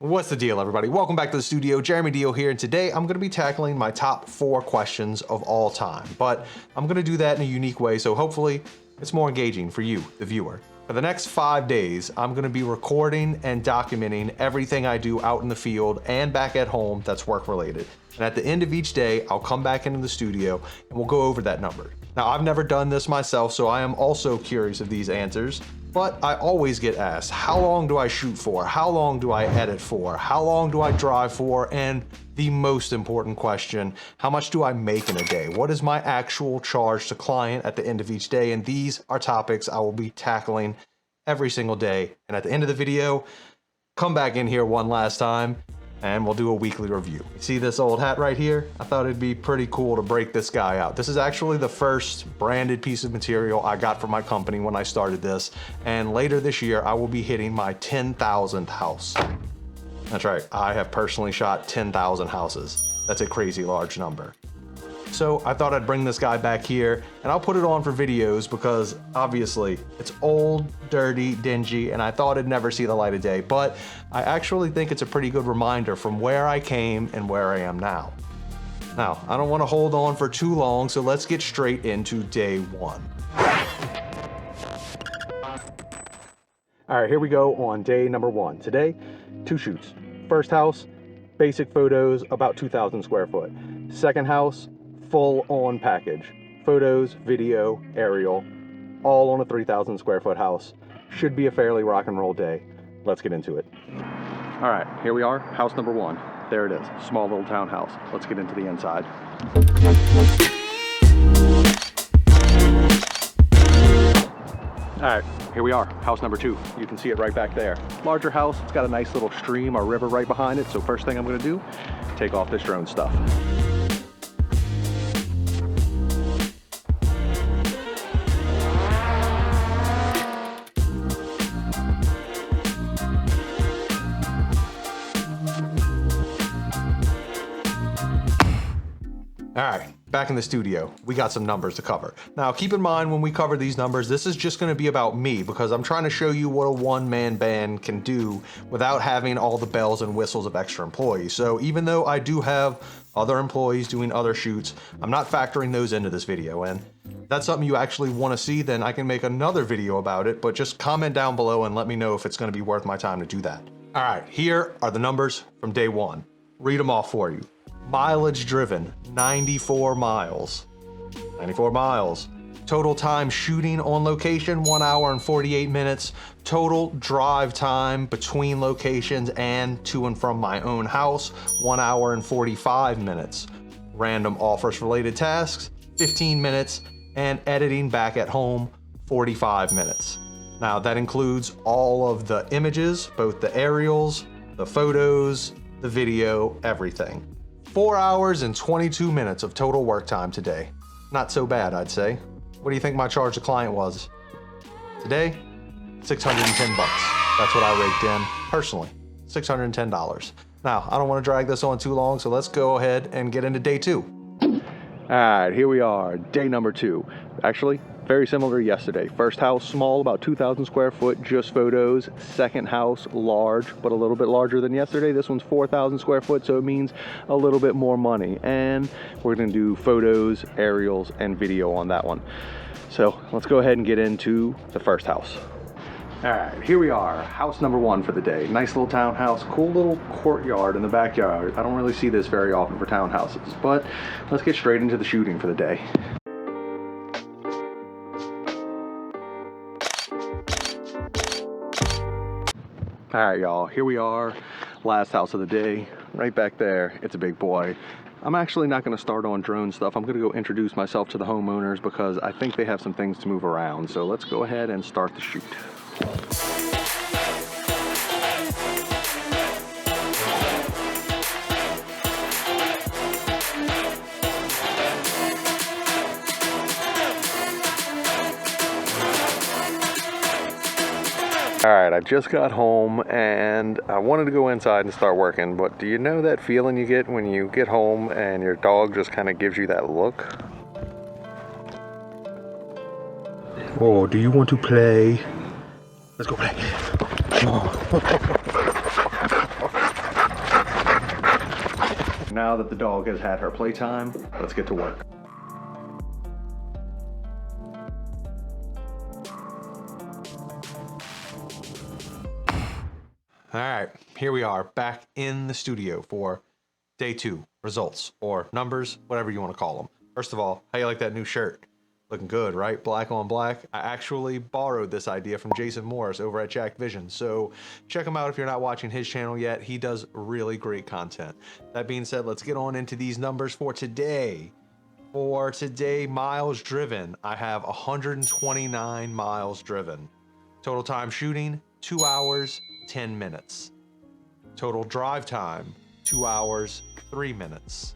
What's the deal, everybody? Welcome back to the studio. Jeremy Dio here, and today I'm going to be tackling my top 4 questions of all time. But I'm going to do that in a unique way, so hopefully it's more engaging for you, the viewer. For the next 5 days, I'm going to be recording and documenting everything I do out in the field and back at home that's work related. And at the end of each day, I'll come back into the studio and we'll go over that number. Now, I've never done this myself, so I am also curious of these answers, but I always get asked, how long do I shoot for? How long do I edit for? How long do I drive for? And the most important question, how much do I make in a day? What is my actual charge to client at the end of each day? And these are topics I will be tackling every single day. And at the end of the video, come back in here one last time and we'll do a weekly review. You see this old hat right here? I thought it'd be pretty cool to break this guy out. This is actually the first branded piece of material I got from my company when I started this. And later this year, I will be hitting my 10,000th house. That's right, I have personally shot 10,000 houses. That's a crazy large number. So I thought I'd bring this guy back here and I'll put it on for videos because obviously it's old, dirty, dingy, and I thought it'd never see the light of day, but I actually think it's a pretty good reminder from where I came and where I am now. Now, I don't want to hold on for too long, so let's get straight into day 1. All right, here we go on day number 1. Today, 2 shoots. First house, basic photos, about 2,000 square foot. Second house, full on package. Photos, video, aerial, all on a 3,000 square foot house. Should be a fairly rock and roll day. Let's get into it. All right, here we are, house number 1. There it is, small little townhouse. Let's get into the inside. All right, here we are, house number 2. You can see it right back there. Larger house, it's got a nice little stream or river right behind it. So first thing I'm gonna do, take off this drone stuff. All right, back in the studio, we got some numbers to cover. Now, keep in mind when we cover these numbers, this is just gonna be about me because I'm trying to show you what a one-man band can do without having all the bells and whistles of extra employees. So even though I do have other employees doing other shoots, I'm not factoring those into this video. And if that's something you actually wanna see, then I can make another video about it, but just comment down below and let me know if it's gonna be worth my time to do that. All right, here are the numbers from day 1. Read them off for you. Mileage driven, 94 miles. 94 miles. Total time shooting on location, 1 hour and 48 minutes. Total drive time between locations and to and from my own house, 1 hour and 45 minutes. Random offers related tasks, 15 minutes. And editing back at home, 45 minutes. Now that includes all of the images, both the aerials, the photos, the video, everything. 4 hours and 22 minutes of total work time today. Not so bad, I'd say. What do you think my charge to client was? Today, 610 bucks. That's what I raked in, personally, $610. Now, I don't want to drag this on too long, so let's go ahead and get into day 2. All right, here we are, day number 2. Actually, very similar to yesterday. First house, small, about 2,000 square foot, just photos. Second house, large, but a little bit larger than yesterday. This one's 4,000 square foot, so it means a little bit more money. And we're gonna do photos, aerials, and video on that one. So let's go ahead and get into the first house. All right, here we are, house number 1 for the day. Nice little townhouse, cool little courtyard in the backyard. I don't really see this very often for townhouses, but let's get straight into the shooting for the day. All right, y'all, here we are, last house of the day, right back there. It's a big boy. I'm actually not gonna start on drone stuff. I'm gonna go introduce myself to the homeowners because I think they have some things to move around. So let's go ahead and start the shoot. All right, I just got home and I wanted to go inside and start working, but do you know that feeling you get when you get home and your dog just kind of gives you that look? Oh, do you want to play? Let's go play. now that the dog has had her playtime, let's get to work. All right, here we are back in the studio for day 2 results or numbers, whatever you want to call them. First of all, how you like that new shirt? Looking good, right? Black on black. I actually borrowed this idea from Jason Morris over at Jack Vision, so check him out if you're not watching his channel yet. He does really great content. That being said, let's get on into these numbers for today. For today, miles driven, I have 129 miles driven. Total time shooting, 2 hours, 10 minutes. Total drive time, 2 hours, 3 minutes.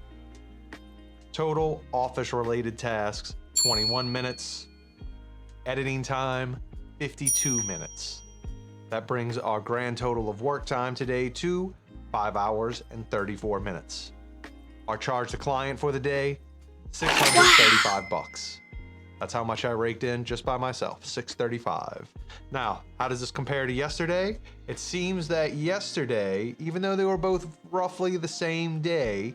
Total office related tasks, 21 minutes. Editing time, 52 minutes. That brings our grand total of work time today to 5 hours and 34 minutes. Our charge to client for the day, $635. That's how much I raked in just by myself, $635. Now, how does this compare to yesterday? It seems that yesterday, even though they were both roughly the same day,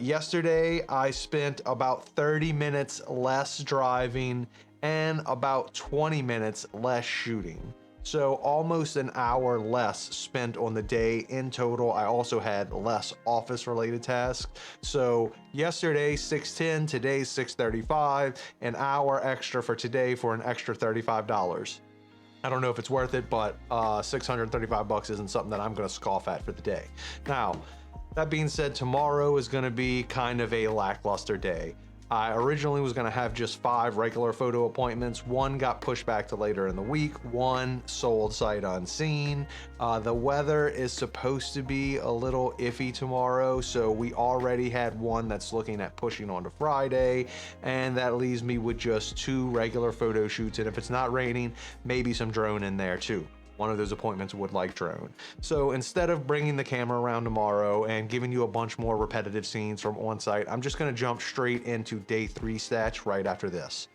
yesterday I spent about 30 minutes less driving and about 20 minutes less shooting. So almost an hour less spent on the day in total. I also had less office related tasks. So yesterday 610, today 635, an hour extra for today for an extra $35. I don't know if it's worth it, but $635 isn't something that I'm gonna scoff at for the day. Now, that being said, tomorrow is gonna be kind of a lackluster day. I originally was gonna have just 5 regular photo appointments. 1 got pushed back to later in the week. 1 sold sight unseen. The weather is supposed to be a little iffy tomorrow, so we already had 1 that's looking at pushing on to Friday, and that leaves me with just 2 regular photo shoots, and if it's not raining, maybe some drone in there too. One of those appointments would like drone. So instead of bringing the camera around tomorrow and giving you a bunch more repetitive scenes from on site, I'm just gonna jump straight into day 3 stats right after this.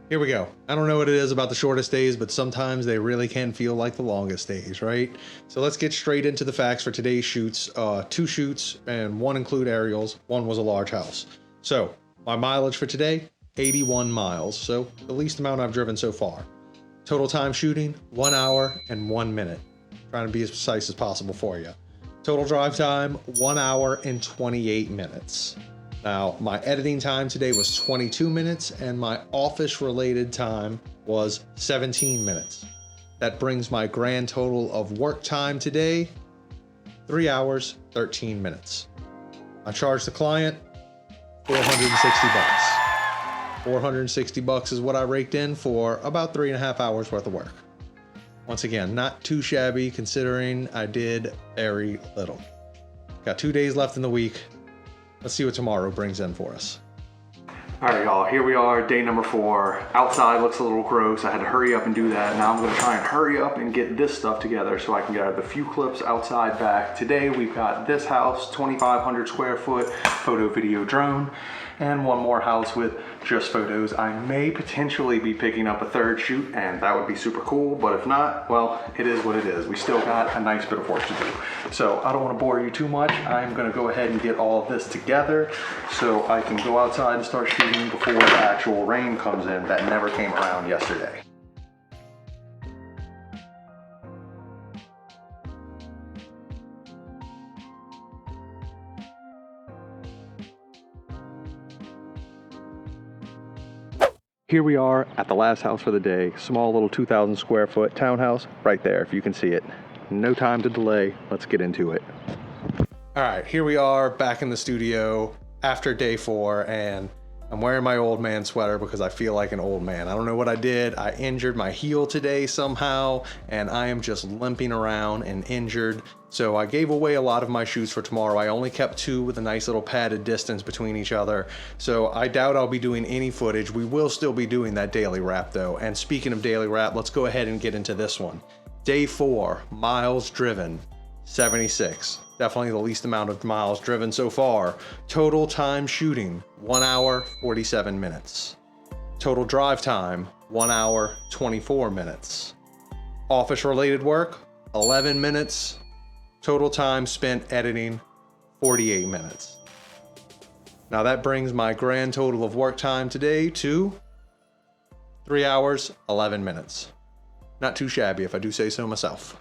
Here we go. I don't know what it is about the shortest days, but sometimes they really can feel like the longest days, right? So let's get straight into the facts for today's shoots. 2 shoots, and 1 include aerials, 1 was a large house. So my mileage for today, 81 miles. So the least amount I've driven so far. Total time shooting, 1 hour and 1 minute. Trying to be as precise as possible for you. Total drive time, 1 hour and 28 minutes. Now, my editing time today was 22 minutes and my office related time was 17 minutes. That brings my grand total of work time today, 3 hours, 13 minutes. I charged the client $460. $460 is what I raked in for about 3.5 hours worth of work. Once again, not too shabby considering I did very little. Got 2 days left in the week. Let's see what tomorrow brings in for us. All right, y'all, here we are, day number 4. Outside looks a little gross. I had to hurry up and do that. Now I'm gonna try and hurry up and get this stuff together so I can get the few clips outside back. Today we've got this house, 2,500 square foot photo video drone, and 1 more house with just photos. I may potentially be picking up a 3rd shoot, and that would be super cool, but if not, well, it is what it is. We still got a nice bit of work to do. So I don't wanna bore you too much. I'm gonna go ahead and get all of this together so I can go outside and start shooting before the actual rain comes in that never came around yesterday. Here we are at the last house for the day. Small little 2,000 square foot townhouse right there, if you can see it. No time to delay, let's get into it. All right, here we are back in the studio after day 4, and I'm wearing my old man sweater because I feel like an old man. I don't know what I did. I injured my heel today somehow, and I am just limping around and injured. So I gave away a lot of my shoots for tomorrow. I only kept 2 with a nice little padded distance between each other. So I doubt I'll be doing any footage. We will still be doing that daily wrap though. And speaking of daily wrap, let's go ahead and get into this one. Day 4, miles driven, 76. Definitely the least amount of miles driven so far. Total time shooting, 1 hour, 47 minutes. Total drive time, 1 hour, 24 minutes. Office related work, 11 minutes. Total time spent editing, 48 minutes. Now that brings my grand total of work time today to 3 hours, 11 minutes. Not too shabby if I do say so myself.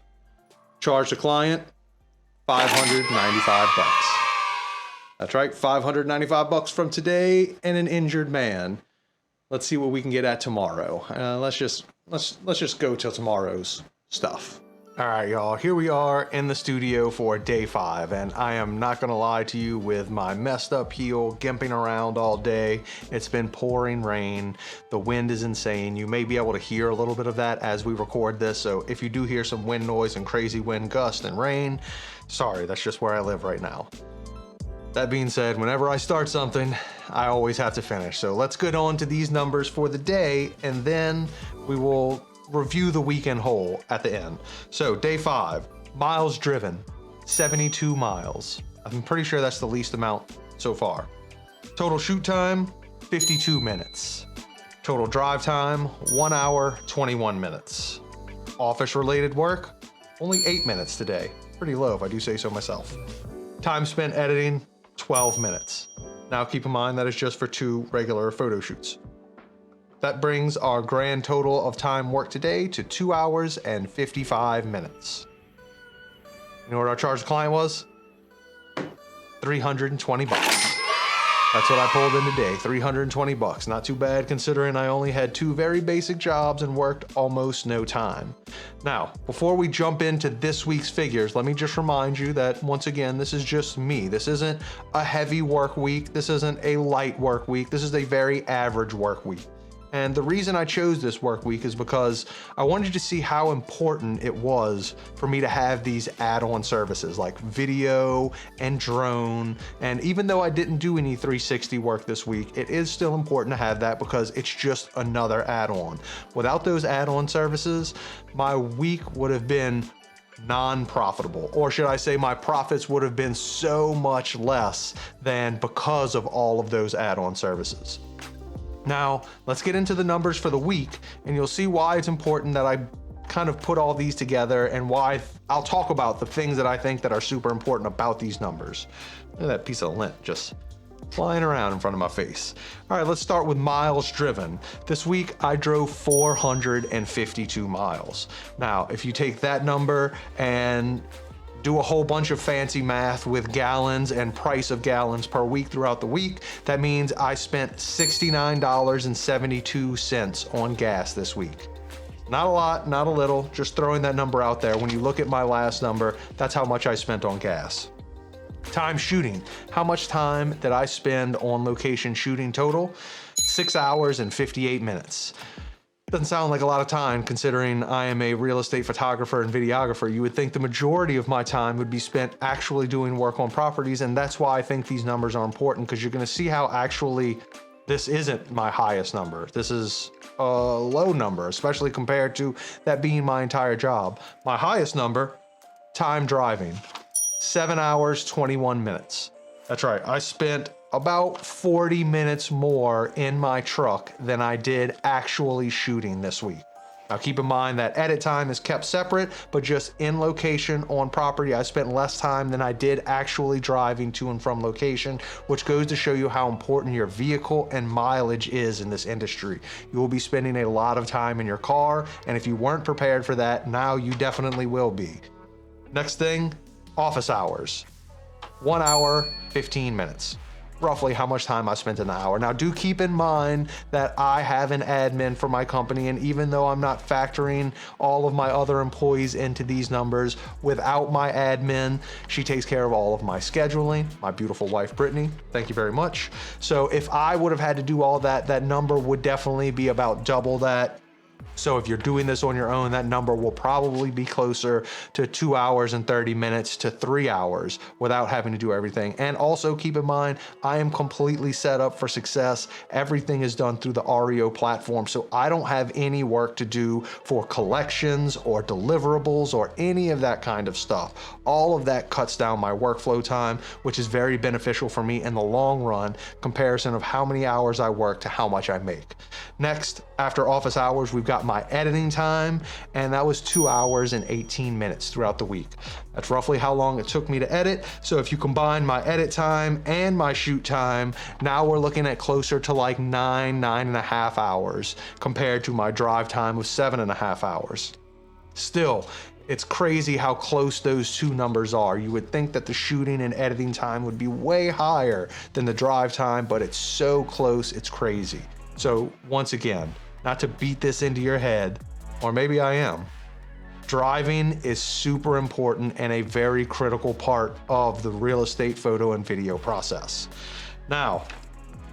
Charge the client $595. That's right, $595 from today and an injured man. Let's see what we can get at tomorrow. Let's just go till tomorrow's stuff. All right, y'all, here we are in the studio for day 5, and I am not gonna lie to you, with my messed up heel, gimping around all day. It's been pouring rain. The wind is insane. You may be able to hear a little bit of that as we record this, so if you do hear some wind noise and crazy wind gust and rain, sorry, that's just where I live right now. That being said, whenever I start something, I always have to finish. So let's get on to these numbers for the day, and then we will review the weekend whole at the end. So day 5, miles driven, 72 miles. I'm pretty sure that's the least amount so far. Total shoot time, 52 minutes. Total drive time, 1 hour, 21 minutes. Office related work, only 8 minutes today. Pretty low if I do say so myself. Time spent editing, 12 minutes. Now keep in mind that is just for 2 regular photo shoots. That brings our grand total of time worked today to 2 hours and 55 minutes. You know what our charge to client was? $320. That's what I pulled in today, $320. Not too bad considering I only had 2 very basic jobs and worked almost no time. Now, before we jump into this week's figures, let me just remind you that once again, this is just me. This isn't a heavy work week. This isn't a light work week. This is a very average work week. And the reason I chose this work week is because I wanted to see how important it was for me to have these add-on services like video and drone. And even though I didn't do any 360 work this week, it is still important to have that because it's just another add-on. Without those add-on services, my week would have been non-profitable, or should I say my profits would have been so much less than because of all of those add-on services. Now, let's get into the numbers for the week, and you'll see why it's important that I kind of put all these together and why I'll talk about the things that I think that are super important about these numbers. Look at that piece of lint just flying around in front of my face. All right, let's start with miles driven. This week, I drove 452 miles. Now, if you take that number and do a whole bunch of fancy math with gallons and price of gallons per week throughout the week, that means I spent $69.72 on gas this week. Not a lot, not a little, just throwing that number out there. When you look at my last number, that's how much I spent on gas. Time shooting. How much time did I spend on location shooting total? 6 hours and 58 minutes. Doesn't sound like a lot of time considering I am a real estate photographer and videographer. You would think the majority of my time would be spent actually doing work on properties, and that's why I think these numbers are important, because you're going to see how actually this isn't my highest number. This is a low number, especially compared to that being my entire job. My highest number, time driving, 7 hours, 21 minutes. That's right, I spent about 40 minutes more in my truck than I did actually shooting this week. Now keep in mind that edit time is kept separate, but just in location on property, I spent less time than I did actually driving to and from location, which goes to show you how important your vehicle and mileage is in this industry. You will be spending a lot of time in your car, and if you weren't prepared for that, now you definitely will be. Next thing, office hours. 1 hour, 15 minutes. Roughly how much time I spent in the hour. Now do keep in mind that I have an admin for my company, and even though I'm not factoring all of my other employees into these numbers, without my admin, she takes care of all of my scheduling, my beautiful wife Brittany, thank you very much. So if I would have had to do all that, that number would definitely be about double that. So if you're doing this on your own, that number will probably be closer to 2 hours and 30 minutes to 3 hours without having to do everything. And also keep in mind, I am completely set up for success. Everything is done through the Aryeo platform, so I don't have any work to do for collections or deliverables or any of that kind of stuff. All of that cuts down my workflow time, which is very beneficial for me in the long run, comparison of how many hours I work to how much I make. Next, after office hours, we've got got my editing time, and that was 2 hours and 18 minutes throughout the week. That's roughly how long it took me to edit. So if you combine my edit time and my shoot time, now we're looking at closer to like 9.5 hours compared to my drive time of 7.5 hours. Still, it's crazy how close those two numbers are. You would think that the shooting and editing time would be way higher than the drive time, but it's so close, it's crazy. So once again, not to beat this into your head, or maybe I am, driving is super important and a very critical part of the real estate photo and video process. Now,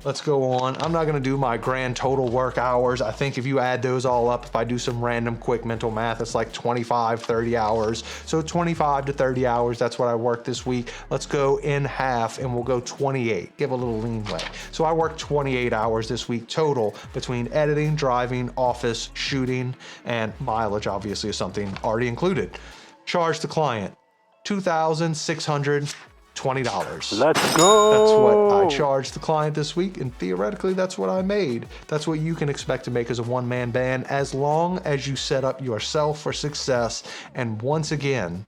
let's go on. I'm not gonna do my grand total work hours. I think if you add those all up, if I do some random quick mental math, it's like 25, 30 hours. So 25 to 30 hours, that's what I worked this week. Let's go in half and we'll go 28, give a little leeway. So I worked 28 hours this week total between editing, driving, office, shooting, and mileage obviously is something already included. Charge the client, $2,620. Let's go. That's what I charged the client this week, and theoretically that's what I made. That's what you can expect to make as a one-man band, as long as you set up yourself for success. And once again,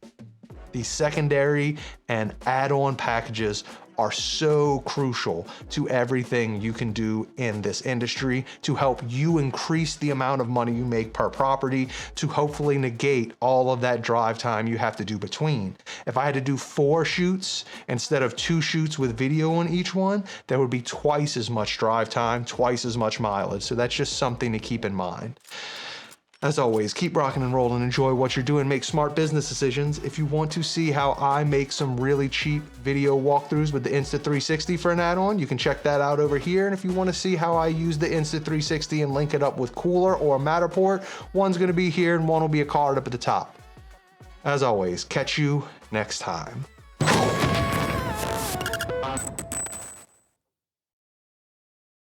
the secondary and add-on packages are so crucial to everything you can do in this industry to help you increase the amount of money you make per property, to hopefully negate all of that drive time you have to do between. If I had to do 4 shoots instead of 2 shoots with video on each one, there would be twice as much drive time, twice as much mileage. So that's just something to keep in mind. As always, keep rocking and rolling, enjoy what you're doing, make smart business decisions. If you want to see how I make some really cheap video walkthroughs with the Insta360 for an add-on, you can check that out over here. And if you want to see how I use the Insta360 and link it up with Cooler or Matterport, one's going to be here and one will be a card up at the top. As always, catch you next time.